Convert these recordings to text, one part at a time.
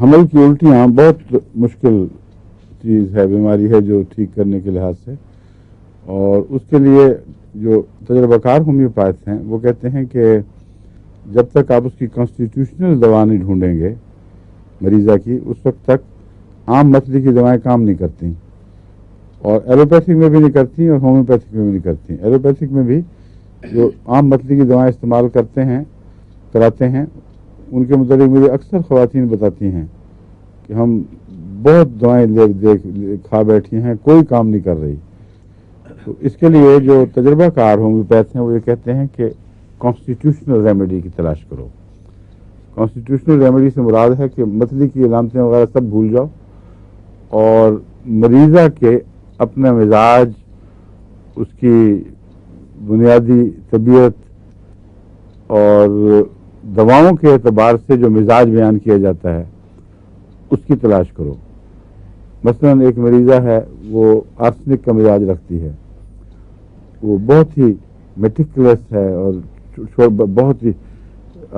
حمل کی الٹیاں بہت مشکل چیز ہے، بیماری ہے جو ٹھیک کرنے کے لحاظ سے، اور اس کے لیے جو تجربہ کار ہومیوپیتھ ہیں وہ کہتے ہیں کہ جب تک آپ اس کی کانسٹیٹیوشنل دوا نہیں ڈھونڈیں گے مریضہ کی، اس وقت تک عام متلی کی دوائیں کام نہیں کرتی، اور ایلوپیتھک میں بھی نہیں کرتی اور ہومیوپیتھک میں بھی نہیں کرتی۔ ایلوپیتھک میں بھی جو عام متلی کی دوائیں استعمال کراتے ہیں، ان کے متعلق مجھے اکثر خواتین بتاتی ہیں کہ ہم بہت دوائیں کھا بیٹھی ہیں، کوئی کام نہیں کر رہی۔ تو اس کے لیے جو تجربہ کار ہومیوپیتھ ہیں وہ یہ کہتے ہیں کہ کانسٹیٹیوشنل ریمیڈی کی تلاش کرو۔ کانسٹیٹیوشنل ریمیڈی سے مراد ہے کہ متلی کی علامتیں وغیرہ سب بھول جاؤ، اور مریضہ کے اپنا مزاج، اس کی بنیادی طبیعت اور دواؤں کے اعتبار سے جو مزاج بیان کیا جاتا ہے اس کی تلاش کرو۔ مثلا ایک مریضہ ہے، وہ آرسنک کا مزاج رکھتی ہے، وہ بہت ہی میٹیکولس ہے اور بہت ہی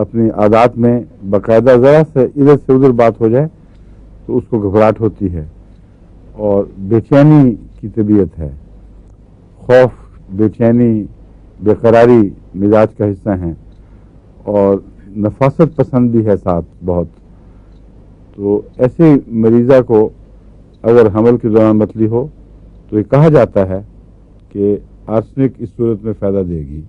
اپنی عادات میں باقاعدہ، ذرا سے ادھر سے ادھر بات ہو جائے تو اس کو گھبراہٹ ہوتی ہے، اور بے چینی کی طبیعت ہے، خوف، بے چینی، بے قراری مزاج کا حصہ ہیں، اور نفاست پسند بھی ہے ساتھ بہت۔ تو ایسے مریضہ کو اگر حمل کے دوران متلی ہو تو یہ کہا جاتا ہے کہ آرسنک اس صورت میں فائدہ دے گی۔